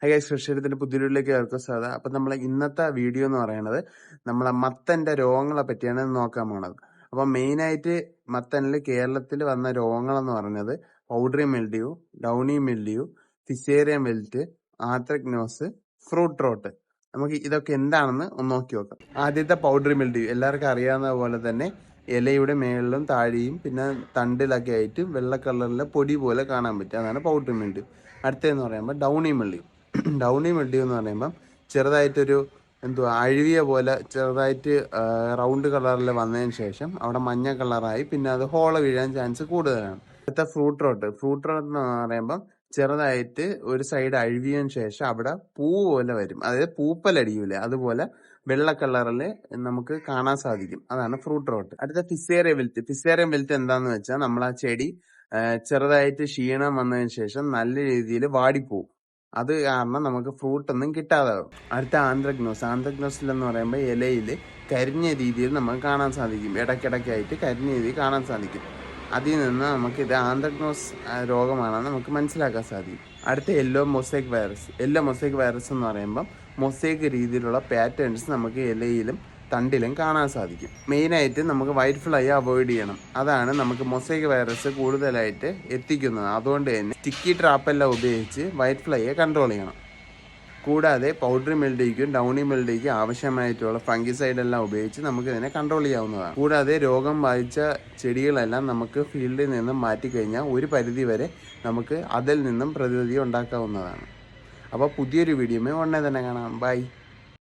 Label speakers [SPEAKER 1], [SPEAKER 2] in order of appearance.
[SPEAKER 1] High guys, കൃഷിയുടെ പുതിയൊരു വീഡിയോയിലേക്ക് ഏവർക്കും സ്വാഗതം. അപ്പൊ നമ്മളെ ഇന്നത്തെ വീഡിയോ എന്ന് പറയുന്നത് നമ്മളെ മത്തന്റെ രോഗങ്ങളെ പറ്റിയാണ് നോക്കാൻ പോണത്. അപ്പൊ മെയിൻ ആയിട്ട് മത്തനിൽ കേരളത്തിൽ വന്ന രോഗങ്ങൾ എന്ന് പറയുന്നത് powdery mildew, downy mildew, Fusarium wilt, anthracnose, fruit rot. നമുക്ക് ഇതൊക്കെ എന്താണെന്ന് ഒന്ന് നോക്കി നോക്കാം. ആദ്യത്തെ പൗഡറി മിൽഡ്യൂ എല്ലാവർക്കും അറിയാവുന്ന പോലെ തന്നെ ഇലയുടെ മേളിലും താഴെയും പിന്നെ തണ്ടിലൊക്കെ ആയിട്ട് വെള്ള കളറിലെ പൊടി പോലെ കാണാൻ പറ്റും. അതാണ് പൗഡറി മിൽഡ്യൂ. അടുത്തതെന്ന് പറയുമ്പോൾ ഡൗണി മിൽഡ്യൂ. ഡൗണി മിൽഡ്യൂ എന്ന് പറയുമ്പം ചെറുതായിട്ടൊരു അഴുവിയ പോലെ ചെറുതായിട്ട് റൗണ്ട് കളറിൽ വന്നതിന് ശേഷം അവിടെ മഞ്ഞ കളറായി പിന്നെ അത് ഹോള വീഴാൻ ചാൻസ് കൂടുതലാണ്. അടുത്ത ഫ്രൂട്ട് റോട്ട് എന്ന് പറയുമ്പം ചെറുതായിട്ട് ഒരു സൈഡ് അഴുവിയതിന് ശേഷം അവിടെ പൂ പോലെ വരും, അതായത് പൂപ്പലടിയൂലേ അതുപോലെ വെള്ള കളറിൽ നമുക്ക് കാണാൻ സാധിക്കും. അതാണ് ഫ്രൂട്ട് റോട്ട്. അടുത്ത ഫിസേറിയം വെൽറ്റ് എന്താന്ന് വെച്ചാൽ നമ്മൾ ആ ചെടി ചെറുതായിട്ട് ക്ഷീണം വന്നതിന് ശേഷം നല്ല രീതിയിൽ വാടിപ്പോവും. അത് കാരണം നമുക്ക് ഫ്രൂട്ട് ഒന്നും കിട്ടാതാവും. അടുത്ത ആന്ത്രക്നോസിൽ എന്ന് പറയുമ്പോൾ ഇലയിൽ കരിഞ്ഞ രീതിയിൽ നമുക്ക് കാണാൻ സാധിക്കും. ഇടയ്ക്കിടയ്ക്കായിട്ട് കരിഞ്ഞ രീതിയിൽ കാണാൻ സാധിക്കും. അതിൽ നിന്ന് നമുക്ക് ഇത് ആന്ത്രക്നോസ് രോഗമാണെന്ന് നമുക്ക് മനസ്സിലാക്കാൻ സാധിക്കും. അടുത്ത യെല്ലോ മൊസൈക്ക് വൈറസ് എന്ന് പറയുമ്പോൾ മൊസൈക്ക് രീതിയിലുള്ള പാറ്റേൺസ് നമുക്ക് ഇലയിലും തണ്ടിലും കാണാൻ സാധിക്കും. മെയിനായിട്ട് നമുക്ക് വൈറ്റ് ഫ്ലൈ അവോയ്ഡ് ചെയ്യണം. അതാണ് നമുക്ക് മൊസൈക്ക് വൈറസ് കൂടുതലായിട്ട് എത്തിക്കുന്നത്. അതുകൊണ്ട് തന്നെ സ്റ്റിക്കി ട്രാപ്പെല്ലാം ഉപയോഗിച്ച് വൈറ്റ് ഫ്ലൈയെ കൺട്രോൾ ചെയ്യണം. കൂടാതെ പൗഡറി മിൽഡ്യൂക്കും ഡൗണി മിൽഡ്യൂക്കും ആവശ്യമായിട്ടുള്ള ഫംഗിസൈഡ് എല്ലാം ഉപയോഗിച്ച് നമുക്ക് ഇതിനെ കൺട്രോൾ ചെയ്യാവുന്നതാണ്. കൂടാതെ രോഗം ബാധിച്ച ചെടികളെല്ലാം നമുക്ക് ഫീൽഡിൽ നിന്നും മാറ്റിക്കഴിഞ്ഞാൽ ഒരു പരിധി വരെ നമുക്ക് അതിൽ നിന്നും പ്രതിവിധി ഉണ്ടാക്കാവുന്നതാണ്. അപ്പോൾ പുതിയൊരു വീഡിയോയിൽ ഉടനെ തന്നെ കാണാം. ബൈ.